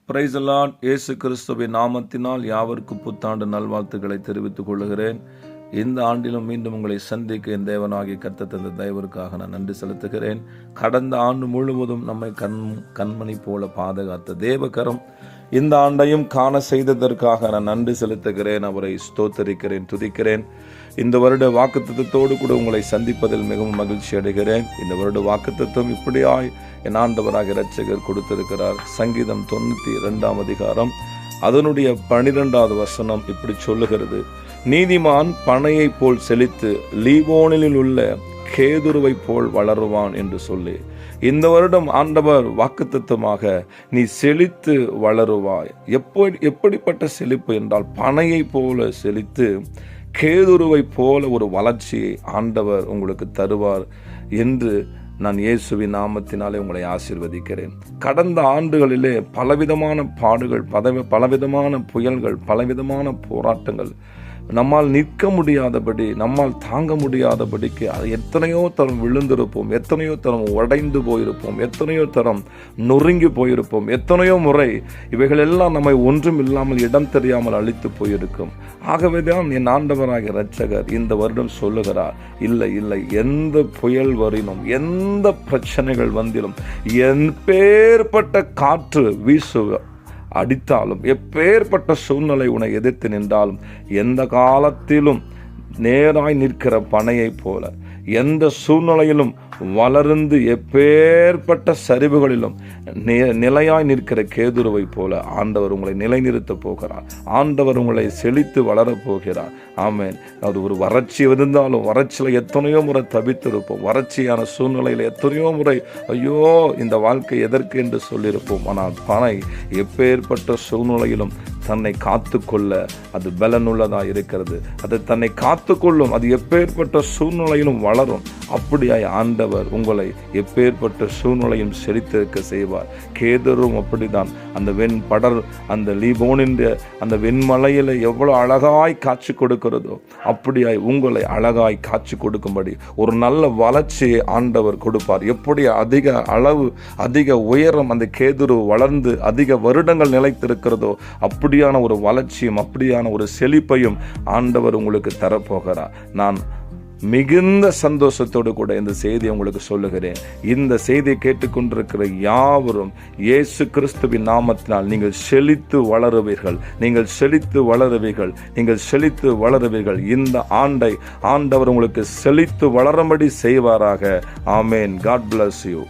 Praise the Lord. இயேசு கிறிஸ்துவின் நாமத்தினால் யாவருக்கும் புத்தாண்டு நல்வாழ்த்துக்களை தெரிவித்துக் கொள்கிறேன். இந்த ஆண்டிலும் மீண்டும் உங்களை சந்திக்க என் தேவனாகிய கர்த்தர் தந்த தயவிற்காக நான் நன்றி செலுத்துகிறேன். கடந்த ஆண்டு முழுவதும் நம்மை கண்மணி போல பாதுகாத்த தேவகரம் இந்த ஆண்டையும் காண செய்ததற்காக நான் நன்றி செலுத்துகிறேன். அவரை ஸ்தோத்தரிக்கிறேன், துதிக்கிறேன். இந்த வருட வாக்குத்தத்தத்தோடு கூட உங்களை சந்திப்பதில் மிகவும் மகிழ்ச்சி அடைகிறேன். இந்த வருட வாக்குத்தத்தம் இப்படியாய் என் ஆண்டவராக இரட்சகர் கொடுத்திருக்கிறார். சங்கீதம் 92 அதிகாரம் அதனுடைய 12வது வசனம் இப்படி சொல்லுகிறது: நீதிமான் பனையை போல் செழித்து லீபோனில் உள்ள கேதுருவை போல் வளருவான் என்று சொல்லி, இந்த வருடம் ஆண்டவர் வாக்குத்தத்தமாக நீ செழித்து வளருவாய். எப்படிப்பட்ட செழிப்பு என்றால், பனையை போல செழித்து கேதுருவை போல ஒரு வளர்ச்சியை ஆண்டவர் உங்களுக்கு தருவார் என்று நான் இயேசுவின் நாமத்தினாலே உங்களை ஆசீர்வதிக்கிறேன். கடந்த ஆண்டுகளிலே பலவிதமான பாடுகள், பலவிதமான புயல்கள், பலவிதமான போராட்டங்கள், நம்மால் நிற்க முடியாதபடி, நம்மால் தாங்க முடியாதபடிக்கு எத்தனையோ தரம் விழுந்திருப்போம், எத்தனையோ தரம் உடைந்து போயிருப்போம், எத்தனையோ தரம் நொறுங்கி போயிருப்போம், எத்தனையோ முறை இவைகள் எல்லாம் நம்மை ஒன்றும் இல்லாமல் இடம் தெரியாமல் அழித்து போயிருக்கும். ஆகவேதான் என் ஆண்டவராகிய இரட்சகர் இந்த வருடம் சொல்லுகிறார், இல்லை இல்லை, எந்த புயல் வரினும், எந்த பிரச்சனைகள் வந்திலும், எப்பேற்பட்ட காற்று அடித்தாலும், எப்பேற்பட்ட சூழ்நிலை உன்னை எதிர்த்து நின்றாலும், எந்த காலத்திலும் நேராய் நிற்கிற பனையை போல, எந்த சூழ்நிலையிலும் வளர்ந்து எப்பேற்பட்ட சரிவுகளிலும் நிலையாய் நிற்கிற கேதுருவை போல ஆண்டவர் உங்களை நிலைநிறுத்த போகிறார். ஆண்டவர் உங்களை செழித்து வளரப் போகிறார். ஆமென். அது ஒரு வறட்சி இருந்தாலும், வறட்சியில் எத்தனையோ முறை தவித்திருப்போம், வறட்சியான சூழ்நிலையில் எத்தனையோ முறை ஐயோ இந்த வாழ்க்கை எதற்கு என்று சொல்லியிருப்போம். ஆனால் பனை எப்பேற்பட்ட சூழ்நிலையிலும் தன்னை காத்து கொள்ள அது பலனுள்ளதாக இருக்கிறது. அது தன்னை காத்து கொள்ளும். அது எப்பேற்பட்ட சூழ்நிலையிலும் வளரும். அப்படியாய் ஆண்டவர் உங்களை எப்பேற்பட்ட சூழ்நிலையும் செழித்திருக்க செய்வார். கேதுரும் அப்படிதான். அந்த வெண்படர், அந்த லீபோனின் அந்த வெண்மலையில் எவ்வளவு அழகாய் காட்சி கொடுக்கிறதோ, அப்படியாய் உங்களை அழகாய் காட்சி கொடுக்கும்படி ஒரு நல்ல வளர்ச்சியை ஆண்டவர் கொடுப்பார். எப்படி அதிக அளவு, அதிக உயரம் அந்த கேதுரு வளர்ந்து அதிக வருடங்கள் நிலைத்திருக்கிறதோ, அப்படியான ஒரு வளர்ச்சியும், அப்படியான ஒரு செழிப்பையும் ஆண்டவர் உங்களுக்கு தரப்போகிறார். நான் மிகுந்த சந்தோஷத்தோடு கூட இந்த செய்தியை உங்களுக்கு சொல்லுகிறேன். இந்த செய்தியை கேட்டுக்கொண்டிருக்கிற யாவரும் இயேசு கிறிஸ்துவின் நாமத்தினால் நீங்கள் செழித்து வளருவீர்கள், நீங்கள் செழித்து வளருவீர்கள், நீங்கள் செழித்து வளருவீர்கள். இந்த ஆண்டை ஆண்டவர் உங்களுக்கு செழித்து வளரும்படி செய்வாராக. ஆமேன். God bless you.